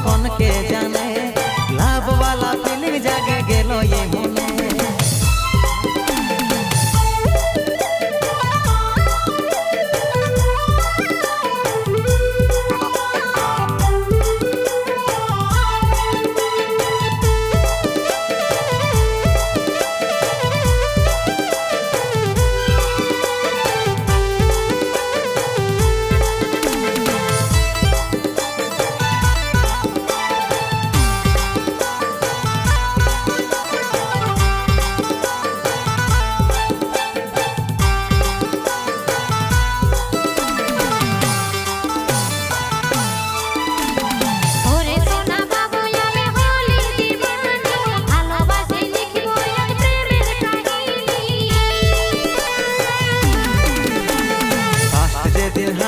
কখন কে জানে লাভওয়ালা ফিলিং জাগে গেল এই মনে।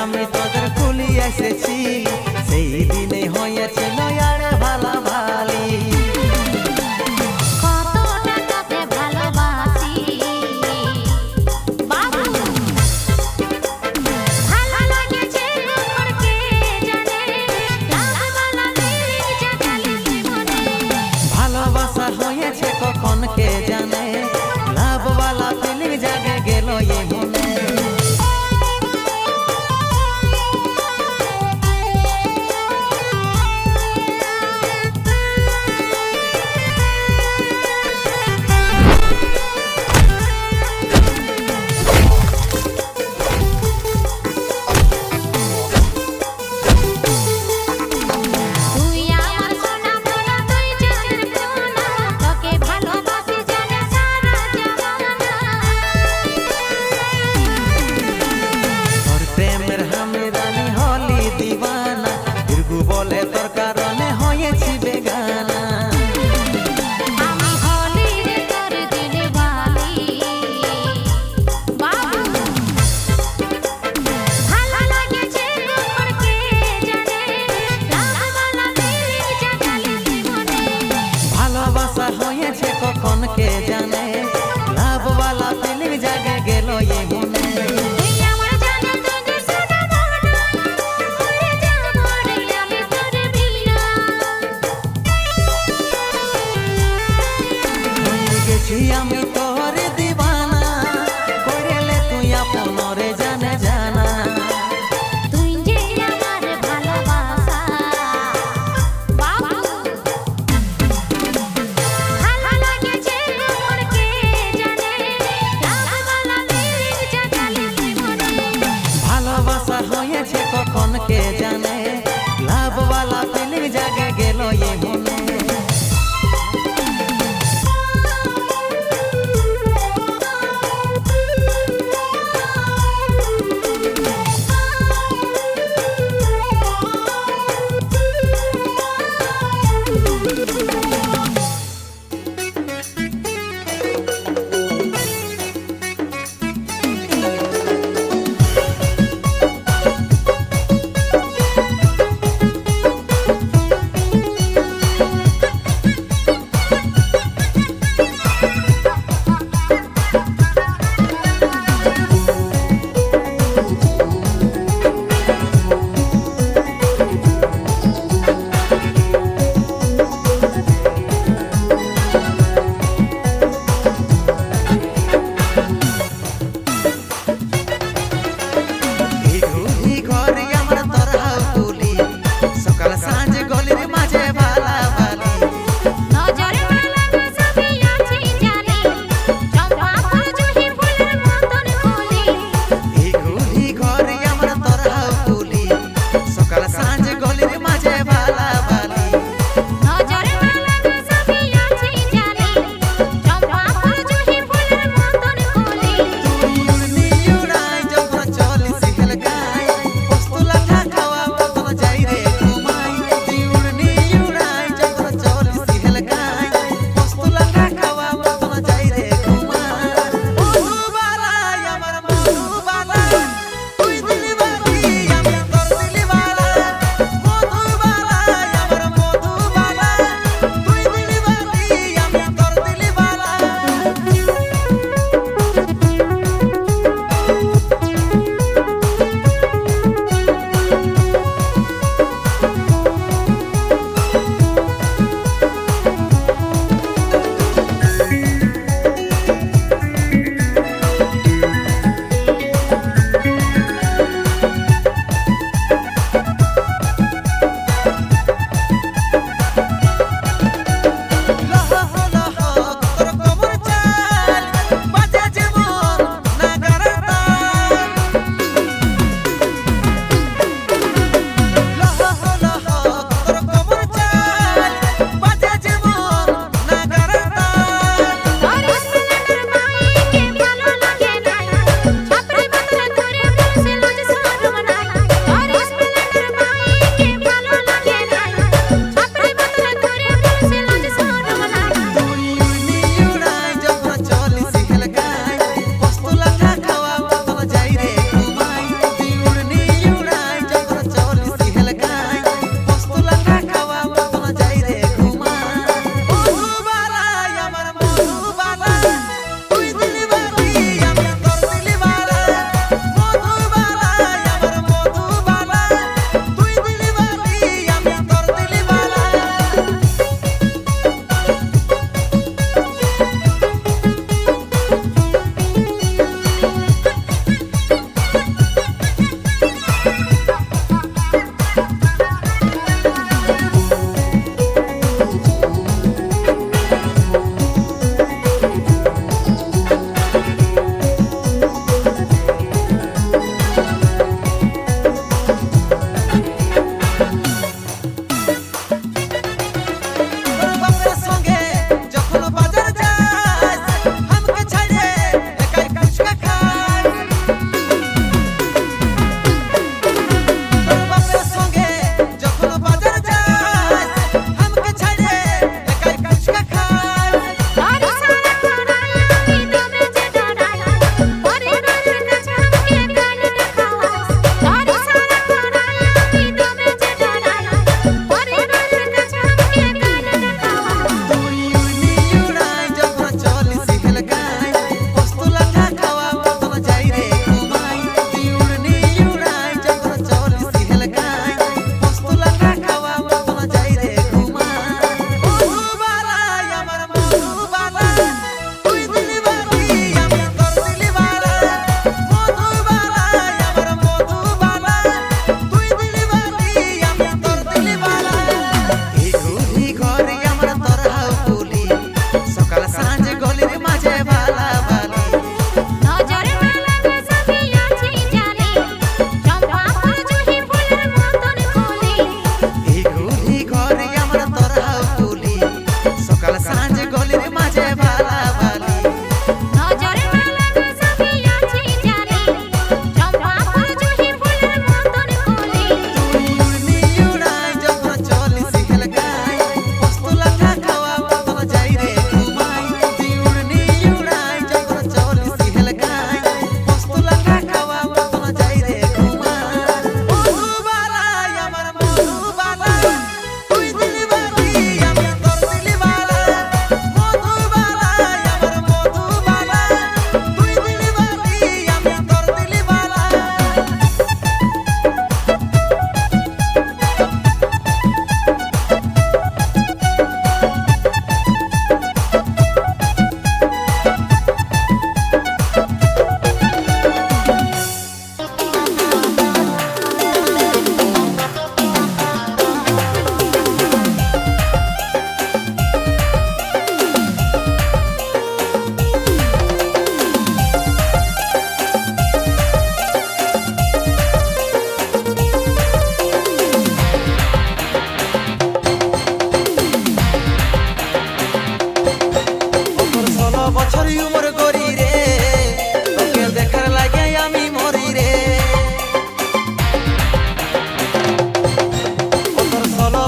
আমি তোদের কুলি এসেছি সেই দিনে হয়েছিল আর ভালাভালি। কত টাকাতে ভালোবাসি বাবু, ভালো লাগেছে তোমার কে জানে লাভওয়ালা ফিলিং জাগালি মনে। ভালোবাসা হয়েছে কখন কে জানে লাভওয়ালা ফিলিং জাগে গেল এই মনে। বলে তোর কারণে হয়েছি বেগানা। আমি হলি রে তোর দিলে বালি বাবু, ভালো লাগেছে তোমার কে জানে লাভওয়ালা ফিলিং জাগালি মনে। ভালোবাসা হয়েছে কখন কে জানে লাভওয়ালা ফিলিং জাগে গেল এই মনে। আমার জানা তোকে সাদা মনা উড়ে যাব রে আমি তোর বিনা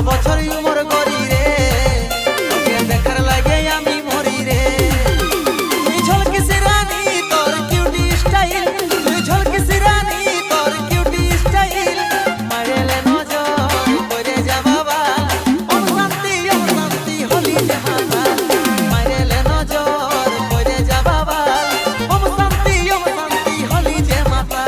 বছর উমর করি রে তোকে দেখার লাগে আমি মরি রে তুই ঝলকেছে রানী তোর কিউটি স্টাইল তুই ঝলকেছে রানী তোর কিউটি স্টাইল মারেলে নজর করে যা বাবা ওম শান্তি হলি জাহাবা মারেলে নজর করে যা বাবা ওম শান্তি হলি যে মাতা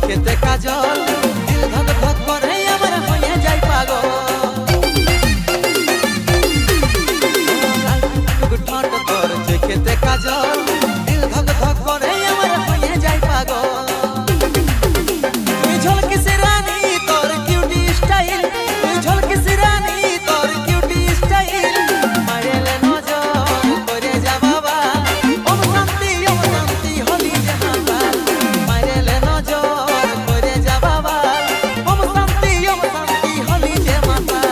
খেতে কাজল দিল ধক ধক করে আমার হয়ে যায় পাগল ঠোঁট তোর খেতে কাজল দিল ধক ধক করে আমার হয়ে যায় পাগল তুই ঝলকেছে রানী তোর কিউটি স্টাইল তুই ঝলকেছে রানী তোর কিউটি স্টাইল মারেলে নজর করে যা বাবা ওম শান্তি হলি জাহাবা মারেলে নজর করে যা বাবা ওম শান্তি হলি যে মাতা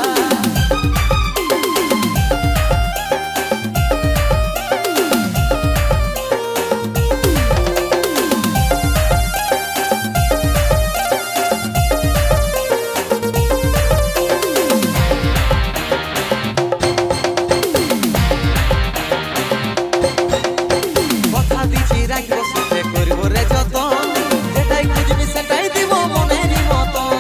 কথা দিছি রাখবো সাথে করব রে যতন যেটাই খুঁজবি সেটাই দিব মনেরই মতন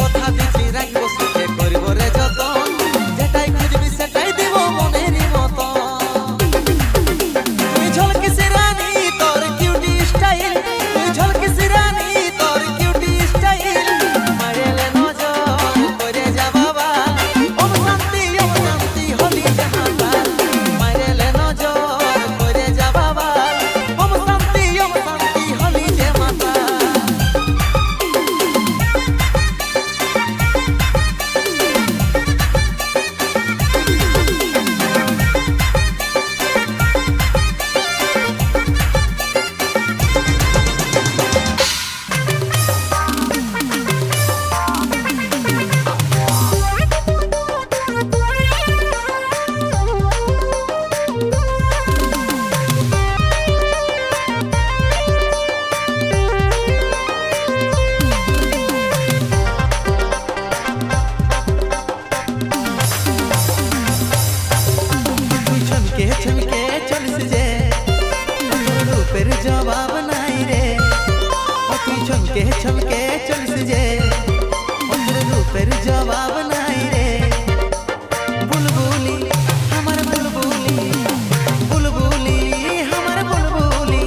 কথা দিছি রাখবো সাথে করব রে যতন যেটাই খুঁজবি সেটাই দিব মনেরই মতন তুই ঝলকেছে রানী তোর কিউটি স্টাইল তুই ঝলকেছে রানী তোর কিউটি স্টাইল মারেলে নজর করে যা বাবা ওম শান্তি হলি জাহাবা মারেলে নজর করে যা বাবা ওম শান্তি হলি যে মাতা তুই ছমকে ছমকে চলিস যে তোর রূপের জবাব নাই রে ও তুই ছমকে ছমকে চলিস যে তোর রূপের জবাব নাই রে বুলবুলি আমার বুলবুলি বুলবুলি আমার বুলবুলি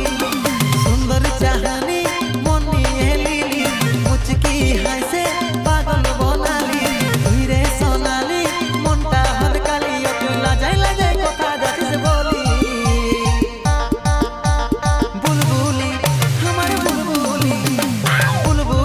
সুন্দর চাহানি মন নিয়ে লিলি মুচকি হাসে পাগল বনালি তুই রে সোনালি মনটা হলকালি ও তুই লাজাই কথা যাচ্ছিস বলি বুলবুলি আমার বুলবুলি বুলবুলি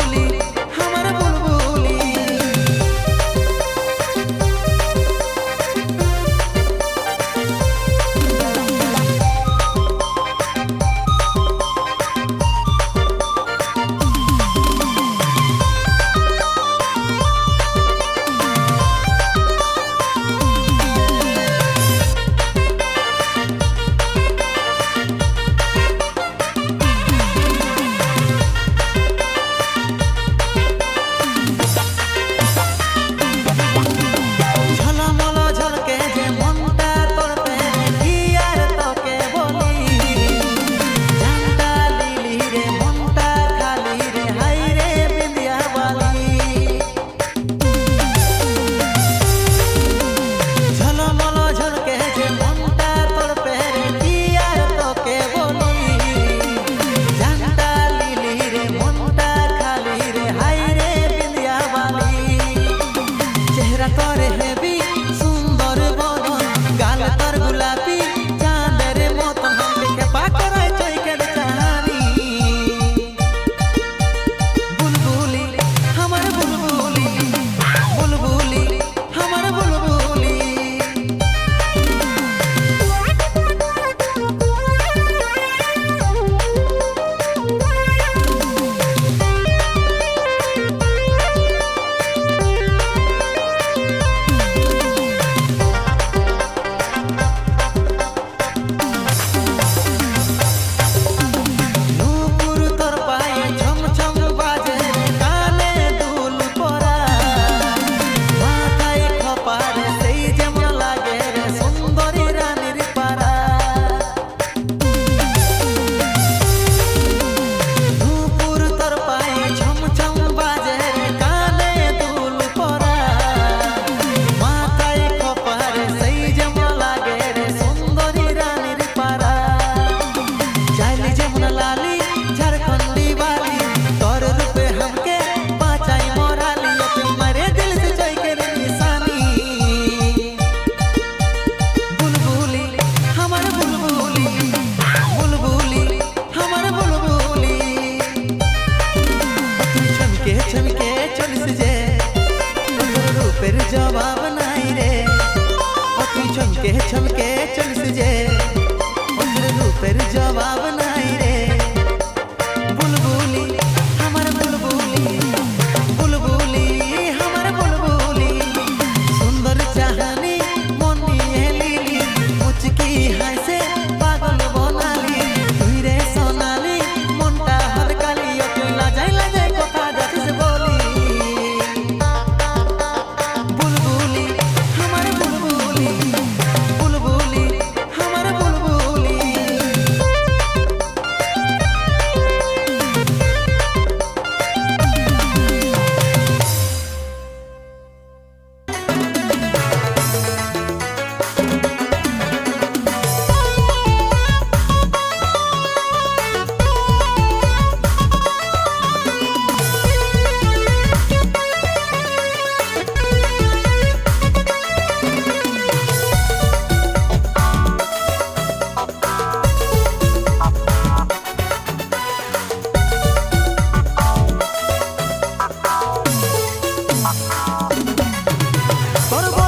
তোর